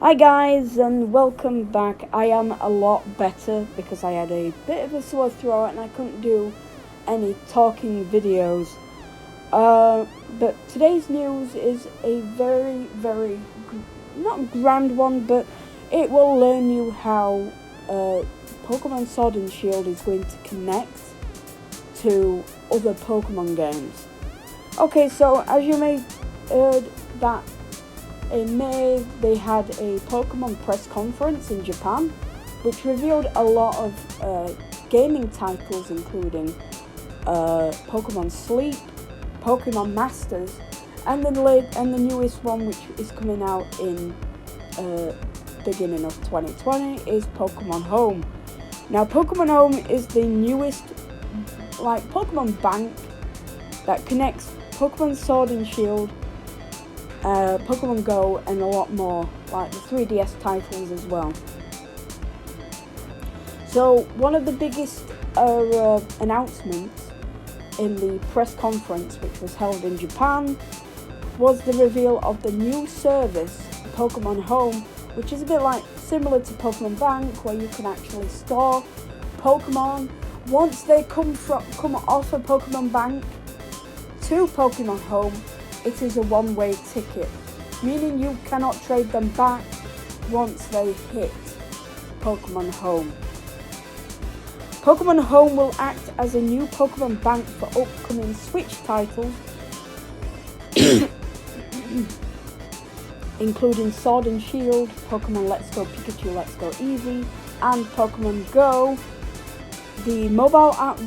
Hi guys and welcome back. I am a lot better because I had a bit of a sore throat and I couldn't do any talking videos. But today's news is a very not grand one, but it will learn you how Pokemon Sword and Shield is going to connect to other Pokemon games. Okay, so as you may heard that in May, they had a Pokemon press conference in Japan, which revealed a lot of gaming titles, including Pokemon Sleep, Pokemon Masters, and the newest one, which is coming out in beginning of 2020, is Pokemon Home. Now, Pokemon Home is the newest, Pokemon Bank that connects Pokemon Sword and Shield, Pokémon Go, and a lot more, like the 3DS titles as well. So one of the biggest announcements in the press conference, which was held in Japan, was the reveal of the new service, Pokemon Home, which is a bit similar to Pokemon Bank, where you can actually store Pokemon once they come off of Pokemon Bank to Pokemon Home. It is a one-way ticket, meaning you cannot trade them back once they hit Pokemon Home. Pokemon Home will act as a new Pokemon Bank for upcoming Switch titles, including Sword and Shield, Pokemon Let's Go Pikachu, Let's Go Eevee, and Pokemon Go. The mobile app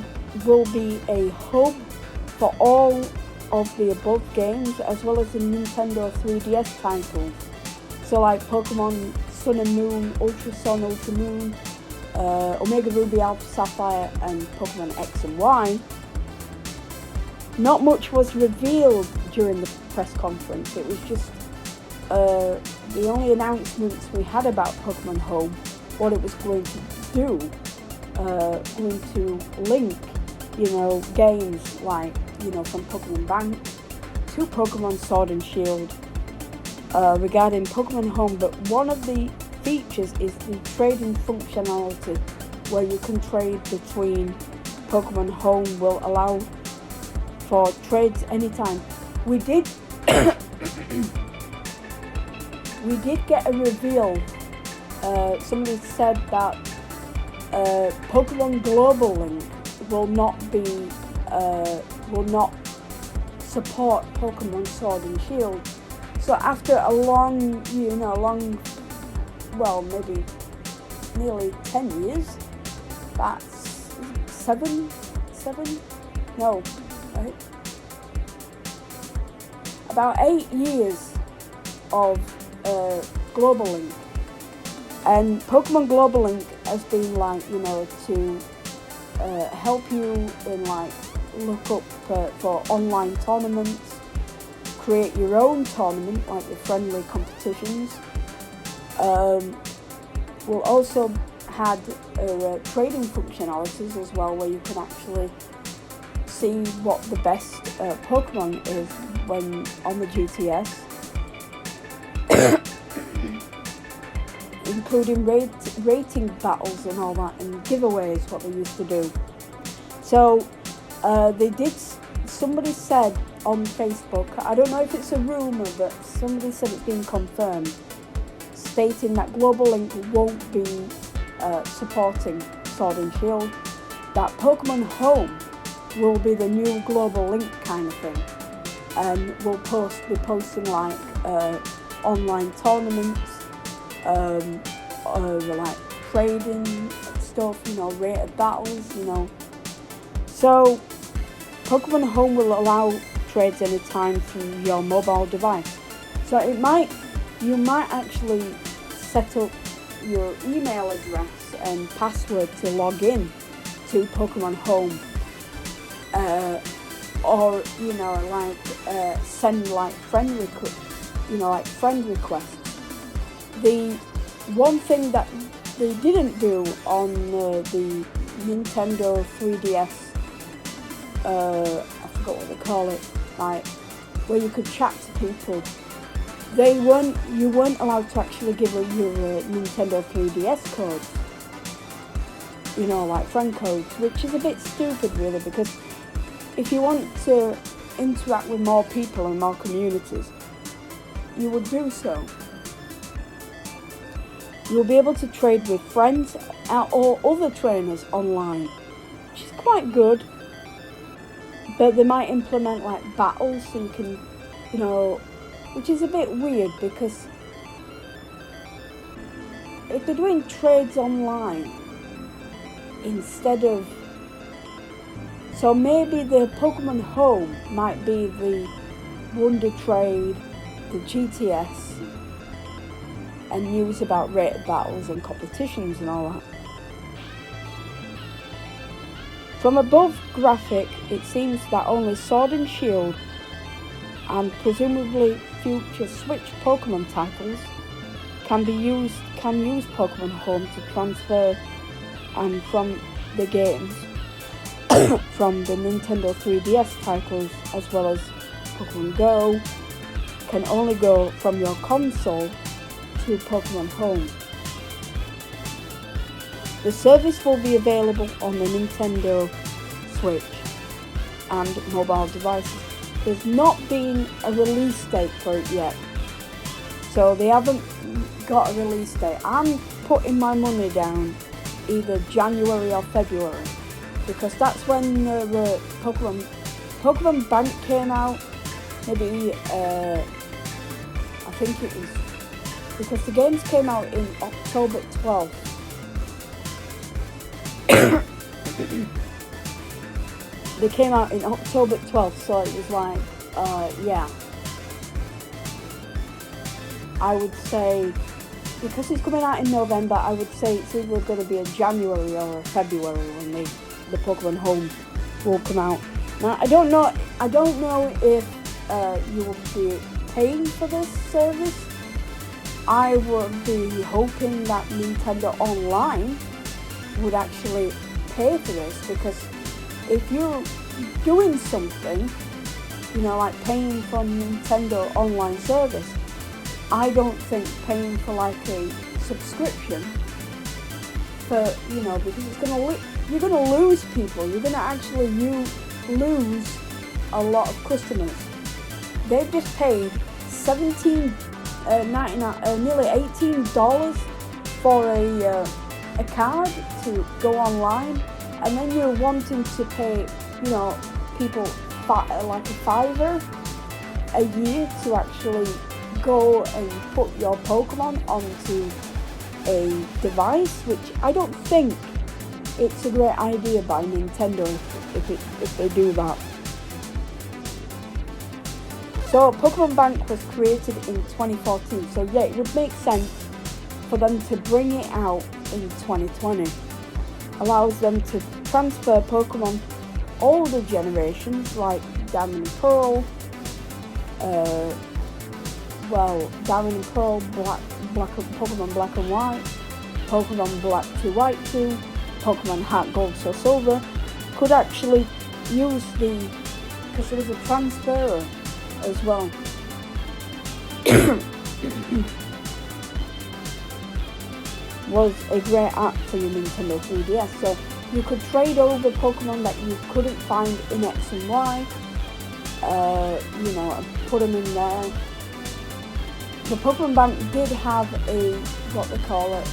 will be a hub for all of the above games, as well as the Nintendo 3DS titles. So like Pokemon Sun and Moon, Ultra Sun, Ultra Moon, Omega Ruby, Alpha Sapphire, and Pokemon X and Y. Not much was revealed during the press conference. It was just the only announcements we had about Pokemon Home, what it was going to do, going to link, games from Pokemon Bank to Pokemon Sword and Shield regarding Pokemon Home. But one of the features is the trading functionality, where you can trade between Pokemon Home, will allow for trades anytime. We did get a reveal. Somebody said that Pokemon Global Link will not support Pokemon Sword and Shield. So after a maybe nearly 10 years, that's about 8 years of Global Link. And Pokemon Global Link has been to help you in look up for online tournaments, create your own tournament, like your friendly competitions. We'll also had trading functionalities as well, where you can actually see what the best Pokemon is when on the GTS, including rating battles and all that, and giveaways, what they used to do. So somebody said on Facebook, I don't know if it's a rumour, but somebody said it's been confirmed, stating that Global Link won't be supporting Sword and Shield, that Pokemon Home will be the new Global Link kind of thing, and will be posting online tournaments, trading stuff, rated battles, So Pokemon Home will allow trades anytime through your mobile device. So you might actually set up your email address and password to log in to Pokemon Home, or send friend requests. The one thing that they didn't do on the Nintendo 3DS, I forgot what they call it, where you could chat to people you weren't allowed to actually give your Nintendo 3DS codes. You know, like friend codes, which is a bit stupid really, because if you want to interact with more people and more communities, you would do so. You'll be able to trade with friends or other trainers online, which is quite good. But they might implement like battles so you can, you know, which is a bit weird because if they're doing trades online instead of, so maybe the Pokemon Home might be the Wonder Trade, the GTS, and news about rated battles and competitions and all that. From above graphic, it seems that only Sword and Shield and presumably future Switch Pokemon titles can use Pokemon Home to transfer, and from the games from the Nintendo 3DS titles as well as Pokémon Go can only go from your console to Pokemon Home. The service will be available on the Nintendo Switch and mobile devices. There's not been a release date for it yet, so they haven't got a release date. I'm putting my money down either January or February, because that's when the Pokémon Bank came out. Maybe I think it was, because the games came out in October 12th. They came out in October 12th, so it was like, yeah. I would say, because it's coming out in November, I would say it's either going to be a January or a February when the Pokemon Home will come out. Now, I don't know if you will be paying for this service. I would be hoping that Nintendo Online would actually pay for this, because if you're doing something, you know, like paying for Nintendo Online service, I don't think paying for like a subscription for, you know, because you're gonna lose people. You're gonna actually lose a lot of customers. They've just paid nearly $18 for a card to go online, and then you're wanting to pay, you know, people like a $5 a year to actually go and put your Pokemon onto a device, which I don't think it's a great idea by Nintendo if they do that. So Pokemon Bank was created in 2014, so yeah, it would make sense for them to bring it out in 2020. Allows them to transfer Pokemon older generations like Diamond and Pearl, Diamond and Pearl, Pokemon Black and White, Pokemon Black 2 White 2, Pokemon Heart Gold Soul Silver could actually use because there was a transfer as well. Was a great app for your Nintendo 3DS, so you could trade over Pokemon that you couldn't find in X and Y, you know, and put them in there. The Pokemon Bank did have a, what they call it,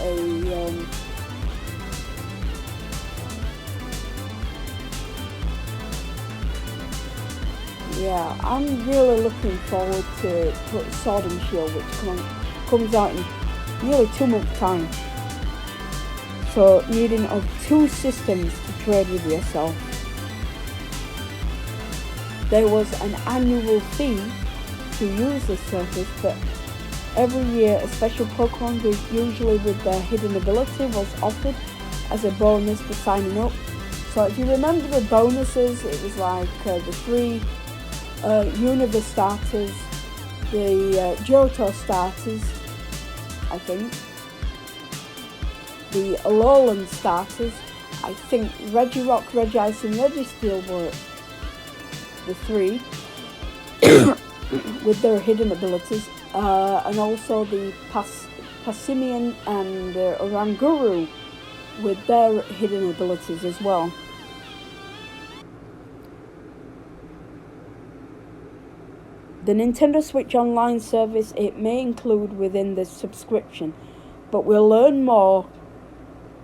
yeah, I'm really looking forward to Sword and Shield, which comes out in nearly 2 months' time. So needing of 2 systems to trade with yourself. There was an annual fee to use this service, but every year a special Pokemon, usually with their hidden ability, was offered as a bonus for signing up. So if you remember the bonuses, it was like the 3 Universe starters, the Johto starters, I think, the Alolan starters, I think Regirock, Regice and Registeel were the 3 with their hidden abilities, and also the Passimian and Oranguru with their hidden abilities as well. The Nintendo Switch Online service, it may include within the subscription, but we'll learn more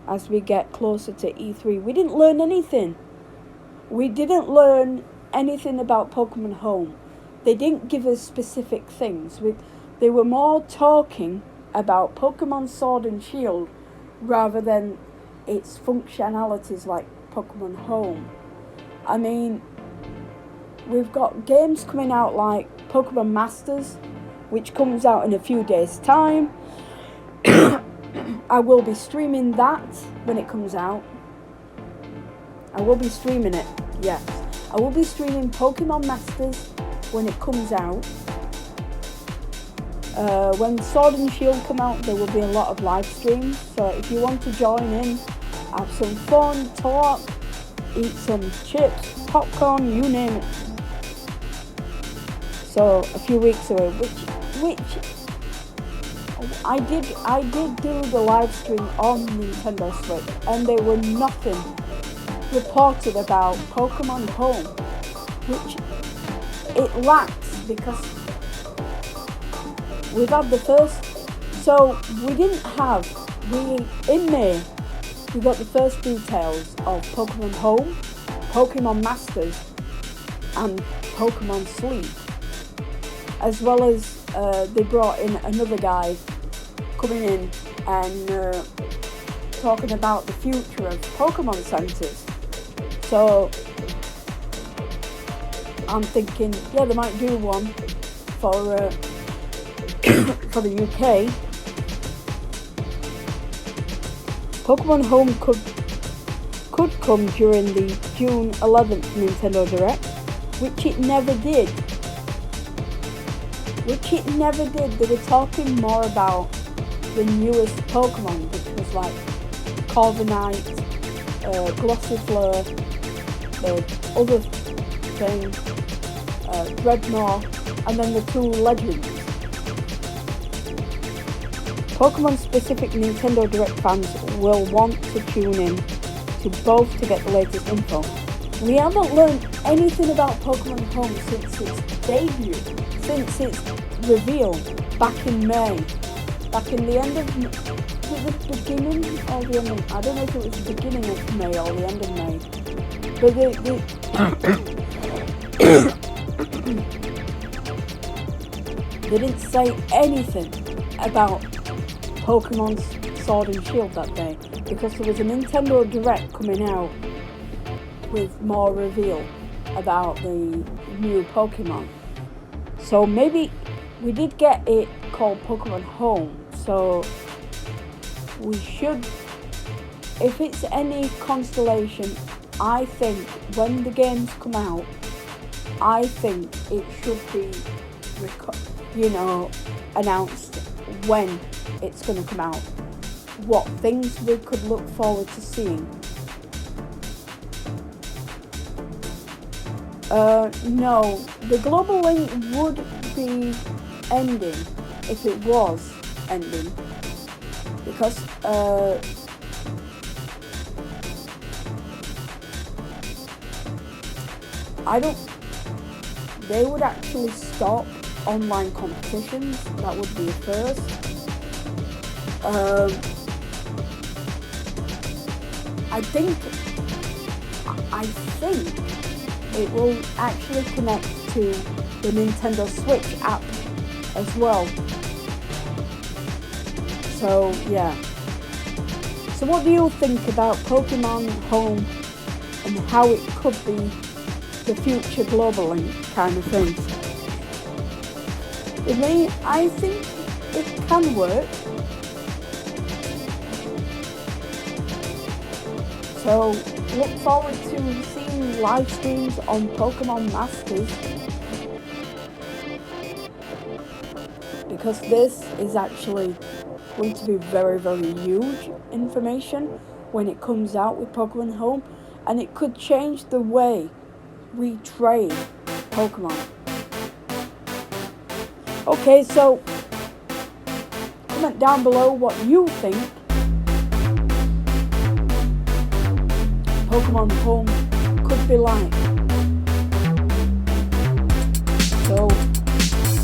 as we get closer to E3. We didn't learn anything. We didn't learn anything about Pokemon Home. They didn't give us specific things. They were more talking about Pokemon Sword and Shield rather than its functionalities like Pokemon Home. I mean, we've got games coming out like Pokemon Masters, which comes out in a few days' time. I will be streaming that when it comes out. I will be streaming it, yes. I will be streaming Pokemon Masters when it comes out. When Sword and Shield come out, there will be a lot of live streams. So if you want to join in, have some fun, talk, eat some chips, popcorn, you name it. So a few weeks away, which I did do the live stream on Nintendo Switch, and there were nothing reported about Pokemon Home, which it lacks because we've had the first. So in May we got the first details of Pokemon Home, Pokemon Masters, and Pokemon Sleep. As well as they brought in another guy coming in and talking about the future of Pokemon centres. So I'm thinking, yeah, they might do one for for the UK. Pokemon Home could come during the June 11th Nintendo Direct, which it never did. They were talking more about the newest Pokemon, which was like Corviknight, Glossifleur, the other thing, Dreadnought, and then the two legends. Pokemon specific Nintendo Direct fans will want to tune in to both to get the latest info. We haven't learned anything about Pokemon Home since its debut, since its reveal back in May. Back in the end of, was it the beginning or the end of, I don't know if it was the beginning of May or the end of May. But they didn't say anything about Pokemon Sword and Shield that day, because there was a Nintendo Direct coming out with more reveal about the new Pokemon. So maybe we did get it called Pokemon Home, so we should, if it's any constellation, I think when the games come out, I think it should be, announced when it's going to come out, what things we could look forward to seeing. No, the global link would be ending if it was ending, because they would actually stop online competitions. That would be a first. I think it will actually connect to the Nintendo Switch app as well. So yeah. So what do you think about Pokemon Home and how it could be the future global link kind of thing? I think it can work. So look forward to seeing live streams on Pokemon Masters, because this is actually going to be very, very huge information when it comes out with Pokemon Home, and it could change the way we trade Pokemon. Okay, so comment down below what you think Pokemon Home could be like. So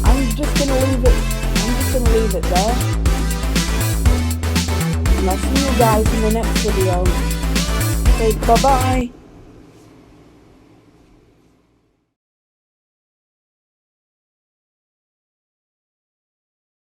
I'm just gonna leave it there. And I'll see you guys in the next video. Okay, bye bye.